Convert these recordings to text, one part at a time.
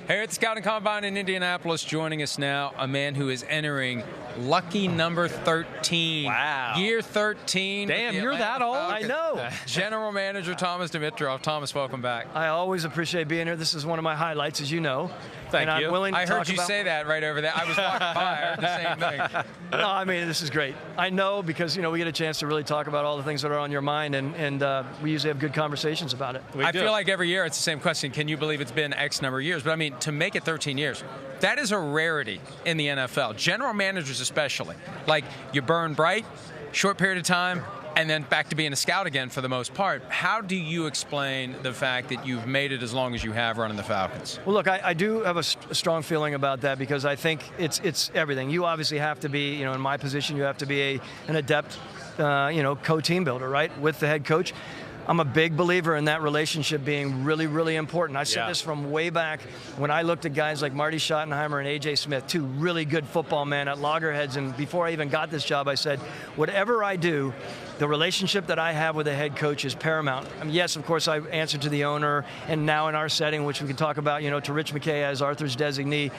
Here at the Scouting Combine in Indianapolis, joining us now, a man who is entering lucky number 13. Wow. Year 13. Damn, you're that old? I know. General Manager Thomas Dimitroff. Thomas, welcome back. I always appreciate being here. This is one of my highlights, as you know. Thank and you. I'm willing to I heard talk you about... say that right over there. I was walking by. I heard the same thing. No, I mean, this is great. I know because, we get a chance to really talk about all the things that are on your mind, and we usually have good conversations about it. I feel like every year it's the same question. Can you believe it's been X number of years? But, I mean, to make it 13 years, that is a rarity in the NFL. General managers especially. Like, you burn bright, short period of time, and then back to being a scout again for the most part. How do you explain the fact that you've made it as long as you have running the Falcons? Well, look, I do have a strong feeling about that because I think it's everything. You obviously have to be, in my position, you have to be an adept, co-team builder, right, with the head coach. I'm a big believer in that relationship being really, really important. I said this from way back when I looked at guys like Marty Schottenheimer and A.J. Smith, two really good football men at loggerheads, and before I even got this job, I said, whatever I do, the relationship that I have with the head coach is paramount. I mean, yes, of course, I answer to the owner, and now in our setting, which we can talk about, to Rich McKay as Arthur's designee,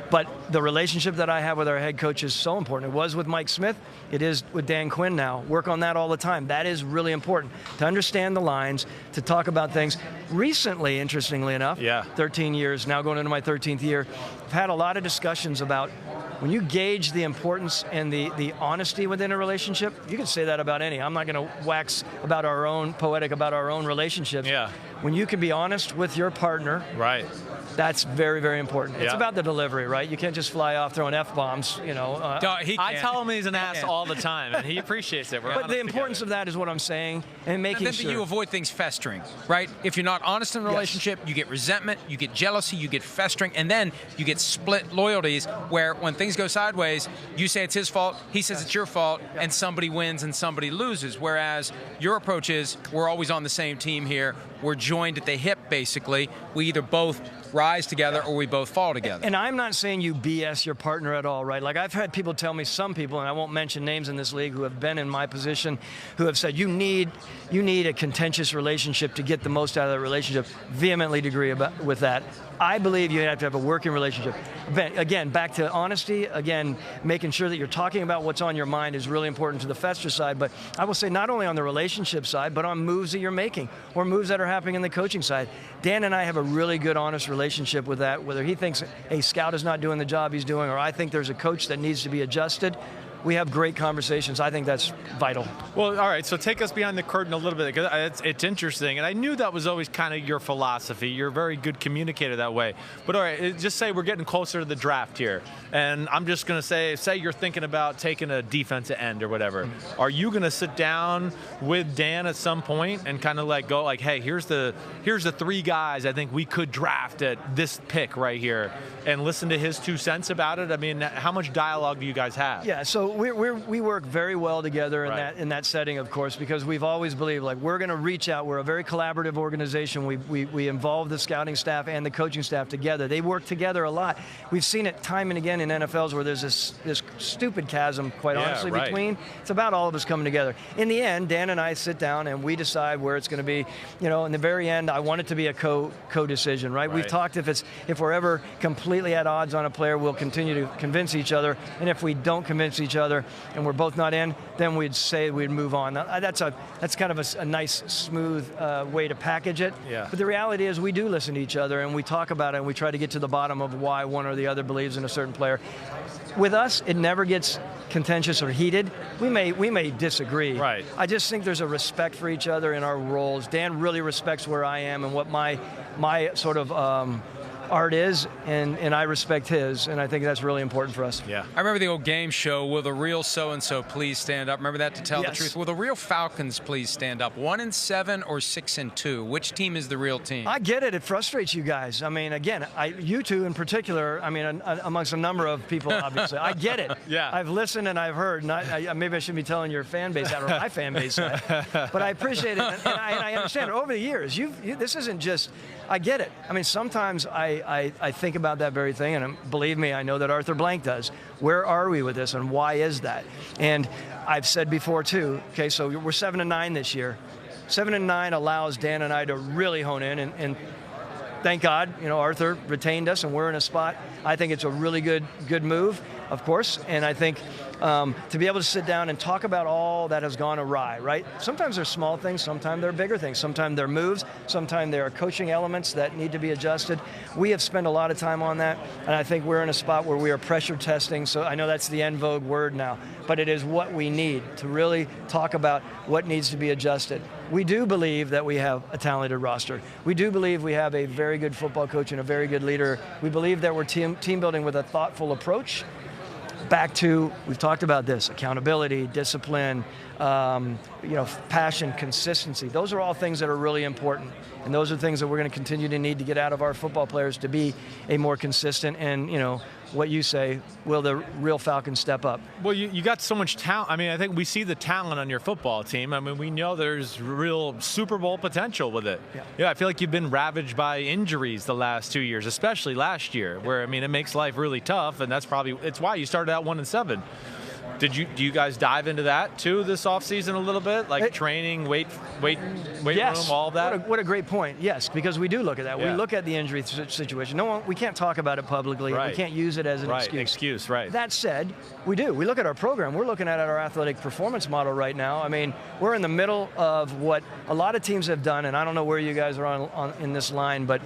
but the relationship that I have with our head coach is so important. It was with Mike Smith. It is with Dan Quinn now. Work on that all the time. That is really important. To understand the lines, to talk about things. Recently, interestingly enough, 13 years, now going into my 13th year, I've had a lot of discussions about when you gauge the importance and the honesty within a relationship. You can say that about any. I'm not going to wax about poetic about our own relationships. Yeah. When you can be honest with your partner, right, that's very, very important. It's about the delivery, right? You can't just fly off throwing F-bombs, I tell him he's an ass all the time, and he appreciates it. But the importance of that is what I'm saying, and making sure. You avoid things festering, right? If you're not honest in a relationship, you get resentment, you get jealousy, you get festering, and then you get split loyalties where when things go sideways, you say it's his fault, he says it's your fault, and somebody wins and somebody loses. Whereas your approach is, we're always on the same team here. We're joined at the hip, basically. We either both rise together or we both fall together. And I'm not saying you BS your partner at all, right? Like, I've had people tell me, some people, and I won't mention names in this league, who have been in my position, who have said, you need a contentious relationship to get the most out of the relationship. Vehemently agree with that. I believe you have to have a working relationship. Again, back to honesty, again, making sure that you're talking about what's on your mind is really important to the fester side, but I will say not only on the relationship side, but on moves that you're making or moves that are happening in the coaching side. Dan and I have a really good, honest relationship with that, whether he thinks a scout is not doing the job he's doing or I think there's a coach that needs to be adjusted. We have great conversations. I think that's vital. Well, all right, so take us behind the curtain a little bit, because it's interesting, and I knew that was always kind of your philosophy. You're a very good communicator that way. But all right, just say we're getting closer to the draft here, and I'm just going to say you're thinking about taking a defensive end or whatever. Are you going to sit down with Dan at some point and kind of go like, hey, here's the 3 guys I think we could draft at this pick right here, and listen to his 2 cents about it? I mean, how much dialogue do you guys have? Yeah, so we work very well together in that setting, of course, because we've always believed we're going to reach out. We're a very collaborative organization. We involve the scouting staff and the coaching staff together. They work together a lot. We've seen it time and again in NFLs where there's this stupid chasm, quite honestly, between. It's about all of us coming together. In the end, Dan and I sit down and we decide where it's going to be. In the very end, I want it to be a co-decision, right? We've talked if we're ever completely at odds on a player, we'll continue to convince each other, and if we don't convince each other and we're both not in, then we'd say we'd move on. That's kind of a nice, smooth way to package it. Yeah. But the reality is we do listen to each other and we talk about it and we try to get to the bottom of why one or the other believes in a certain player. With us, it never gets contentious or heated. We may disagree. Right. I just think there's a respect for each other in our roles. Dan really respects where I am and what my sort of art is, and I respect his, and I think that's really important for us. Yeah. I remember the old game show, will the real so-and-so please stand up? Remember that, to tell the truth? Will the real Falcons please stand up? 1-7 or 6-2? Which team is the real team? I get it. It frustrates you guys. I mean, again, you two in particular, I mean, amongst a number of people, obviously. I get it. Yeah. I've listened and I've heard. Maybe I shouldn't be telling your fan base that or my fan base that. But I appreciate it, and I understand it. Over the years, this isn't just, I get it. I mean, sometimes I think about that very thing, and believe me, I know that Arthur Blank does. Where are we with this, and why is that? And I've said before, too, okay, so we're 7-9 this year. 7-9 allows Dan and I to really hone in and thank God, Arthur retained us, and we're in a spot. I think it's a really good move, of course, and I think to be able to sit down and talk about all that has gone awry, right? Sometimes they're small things, sometimes they're bigger things, sometimes they're moves, sometimes there are coaching elements that need to be adjusted. We have spent a lot of time on that, and I think we're in a spot where we are pressure testing, so I know that's the en vogue word now, but it is what we need to really talk about what needs to be adjusted. We do believe that we have a talented roster. We do believe we have a very good football coach and a very good leader. We believe that we're team building with a thoughtful approach. Back to, we've talked about this, accountability, discipline, passion, consistency. Those are all things that are really important. And those are things that we're going to continue to need to get out of our football players to be a more consistent and, what you say, will the real Falcons step up? Well, you got so much talent. I mean, I think we see the talent on your football team. I mean, we know there's real Super Bowl potential with it. Yeah, I feel like you've been ravaged by injuries the last 2 years, especially last year, where, I mean, it makes life really tough, and it's why you started out 1-7. Do you guys dive into that too this offseason a little bit, like training, weight yes. room, all that? What a great point. Yes, because we do look at that. Yeah. We look at the injury situation. We can't talk about it publicly. Right. We can't use it as an excuse. Right. That said, we do. We look at our program. We're looking at our athletic performance model right now. I mean, we're in the middle of what a lot of teams have done, and I don't know where you guys are on in this line, but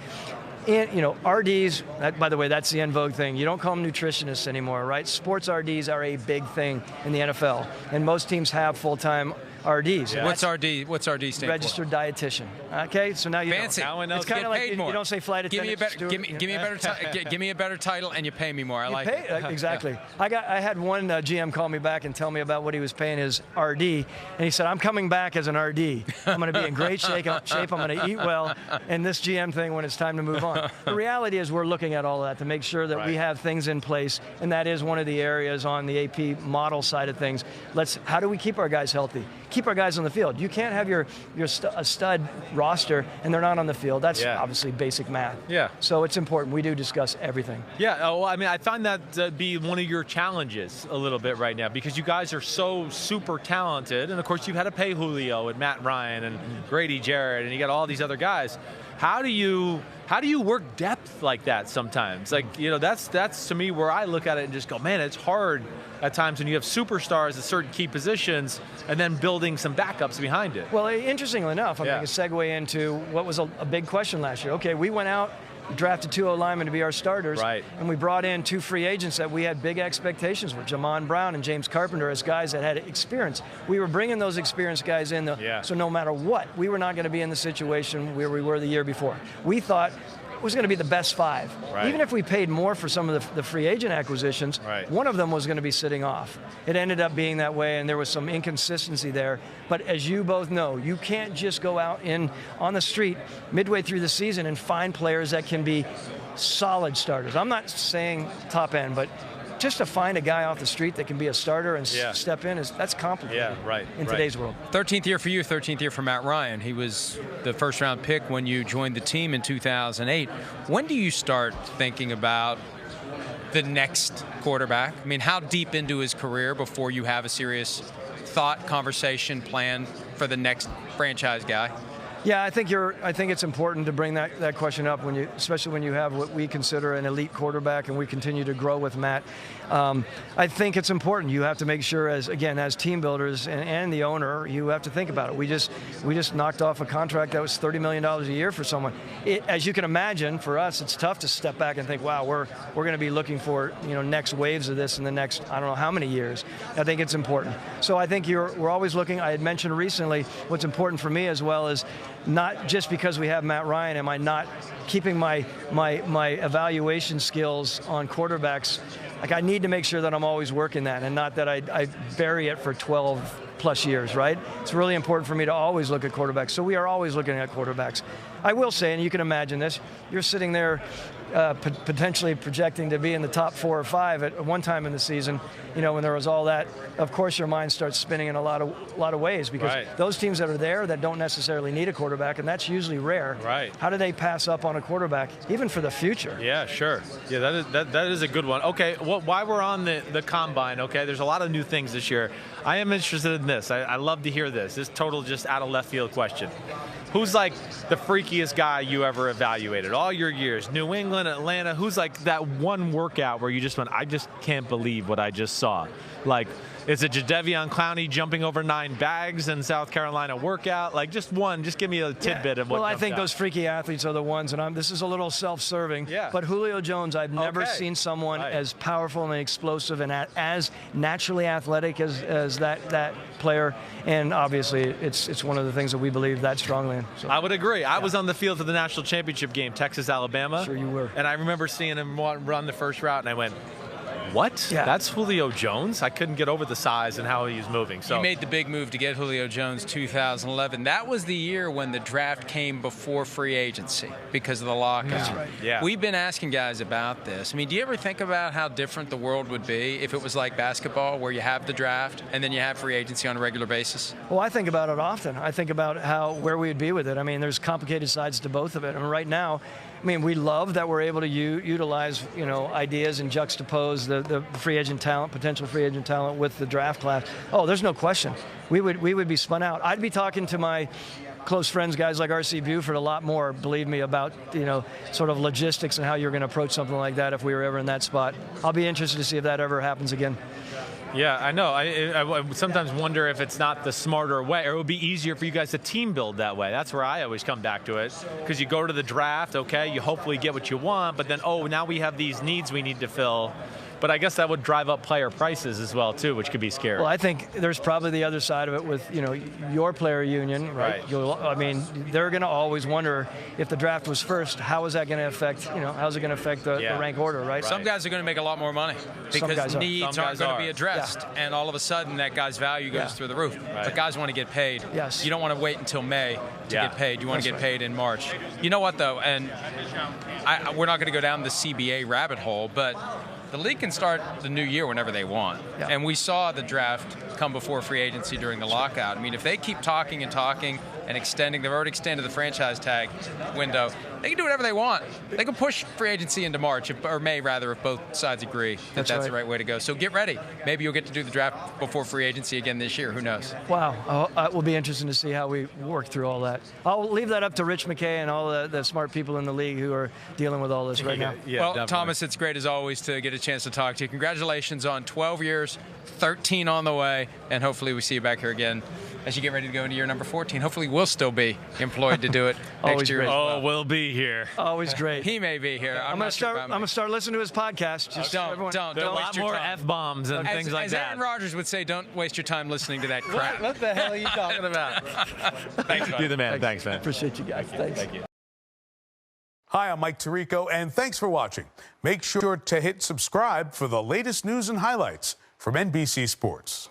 RDs, by the way, that's the en vogue thing. You don't call them nutritionists anymore, right? Sports RDs are a big thing in the NFL, and most teams have full-time RDs. Yeah. What's RD stand Registered dietitian. Okay, so now you fancy. know. It's kind of like you don't say flight attendant. Give me a better title, and you pay me more. I like it. Exactly. I had one GM call me back and tell me about what he was paying his RD, and he said, "I'm coming back as an RD. I'm going to be in great shape. I'm going to eat well, and this GM thing when it's time to move on." The reality is, we're looking at all of that to make sure that we have things in place, and that is one of the areas on the AP model side of things. How do we keep our guys healthy? Keep our guys on the field. You can't have a stud roster and they're not on the field. That's obviously basic math. Yeah. So it's important. We do discuss everything. Yeah. Well, I mean, I find that to be one of your challenges a little bit right now because you guys are so super talented, and of course you've had to pay Julio and Matt Ryan and Grady Jarrett, and you got all these other guys. How do you work depth like that sometimes? Like, that's to me where I look at it and just go, man, it's hard at times when you have superstars at certain key positions and then building some backups behind it. Well, interestingly enough, I'm going to segue into what was a big question last year. Okay, we went out, drafted 2 O-linemen to be our starters, and we brought in 2 free agents that we had big expectations with, Jamon Brown and James Carpenter, as guys that had experience. We were bringing those experienced guys in, so no matter what, we were not going to be in the situation where we were the year before. We thought it was going to be the best 5. Even if we paid more for some of the free agent acquisitions, one of them was going to be sitting off. It ended up being that way, and there was some inconsistency there. But as you both know, you can't just go out on the street midway through the season and find players that can be solid starters. I'm not saying top end, but just to find a guy off the street that can be a starter and step in, that's complicated in today's world. 13th year for you, 13th year for Matt Ryan. He was the first-round pick when you joined the team in 2008. When do you start thinking about the next quarterback? I mean, how deep into his career before you have a serious thought, conversation, plan for the next franchise guy? Yeah, I think it's important to bring that question up especially when you have what we consider an elite quarterback, and we continue to grow with Matt. I think it's important. You have to make sure, as team builders and the owner, you have to think about it. We just knocked off a contract that was $30 million a year for someone. As you can imagine, for us, it's tough to step back and think, wow, we're going to be looking for next waves of this in the next I don't know how many years. I think it's important. So I think we're always looking. I had mentioned recently what's important for me as well is not just because we have Matt Ryan, am I not keeping my evaluation skills on quarterbacks. Like, I need to make sure that I'm always working that, and not that I bury it for 12 plus years, right? It's really important for me to always look at quarterbacks. So we are always looking at quarterbacks. I will say, and you can imagine this, you're sitting there potentially projecting to be in the top 4 or 5 at one time in the season, when there was all that, of course your mind starts spinning in a lot of ways, because those teams that are there that don't necessarily need a quarterback, and that's usually rare. Right. How do they pass up on a quarterback, even for the future? Yeah, sure. Yeah, that is a good one. Okay, well, while we're on the combine, okay, there's a lot of new things this year. I am interested in this. I love to hear this. This total just out of left field question. Who's like the freakiest guy you ever evaluated all your years? New England, Atlanta, who's like that one workout where you just went, I just can't believe what I just saw? Like, is it Jadeveon Clowney jumping over 9 bags in South Carolina workout? Like, just give me a tidbit of what. Well, I think those freaky athletes are the ones, and this is a little self-serving. Yeah. But Julio Jones, I've never seen someone as powerful and explosive and as naturally athletic as that player. And obviously, it's one of the things that we believe that strongly in. So. I would agree. I was on the field for the national championship game, Texas, Alabama. Sure you were. And I remember seeing him run the first route, and I went, what? Yeah. That's Julio Jones? I couldn't get over the size and how he was moving. So you made the big move to get Julio Jones 2011. That was the year when the draft came before free agency because of the lockout. That's right. Yeah. We've been asking guys about this. I mean, do you ever think about how different the world would be if it was like basketball, where you have the draft and then you have free agency on a regular basis? Well, I think about it often. I think about where we'd be with it. I mean, there's complicated sides to both of it. I mean, right now, we love that we're able to utilize, ideas and juxtapose the free agent talent, potential free agent talent with the draft class. Oh, there's no question. We would be spun out. I'd be talking to my close friends, guys like R.C. Buford, a lot more, believe me, about, sort of logistics and how you're going to approach something like that if we were ever in that spot. I'll be interested to see if that ever happens again. Yeah, I know. I sometimes wonder if it's not the smarter way, or it would be easier for you guys to team build that way. That's where I always come back to it, because you go to the draft, okay, you hopefully get what you want, but then, now we have these needs we need to fill. But I guess that would drive up player prices as well, too, which could be scary. Well, I think there's probably the other side of it with, your player union, right? They're going to always wonder if the draft was first, how is that going to affect, how's it going to affect the rank order, right? Some guys are going to make a lot to money because needs aren't going to be addressed, and all of a sudden that guy's value goes through the roof. Right. But guys want to get paid. Yes. You don't want to wait until May to get paid. You want to get paid in March. You know what, though? And we're not going to go down the CBA rabbit hole, but the league can start the new year whenever they want. Yeah. And we saw the draft come before free agency during the lockout. I mean, if they keep talking and extending, they've already extended the franchise tag window, they can do whatever they want. They can push free agency into March, or May rather, if both sides agree that that's the right way to go. So get ready. Maybe you'll get to do the draft before free agency again this year. Who knows? Wow. It will be interesting to see how we work through all that. I'll leave that up to Rich McKay and all the smart people in the league who are dealing with all this right now. Yeah, well, definitely. Thomas, it's great as always to get a chance to talk to you. Congratulations on 12 years, 13 on the way, and hopefully we see you back here again as you get ready to go into year number 14. Hopefully we'll still be employed to do it next year. Great. We'll be here. Always great. He may be here. I'm going to start listening to his podcast. Just don't waste a your lot more time. F-bombs and things like as that. Aaron Rodgers would say, don't waste your time listening to that crap. What the hell are you talking about? Thanks, You're the man. Thanks, man. Appreciate you guys. Thanks. Thank you. Hi, I'm Mike Tirico, and thanks for watching. Make sure to hit subscribe for the latest news and highlights from NBC Sports.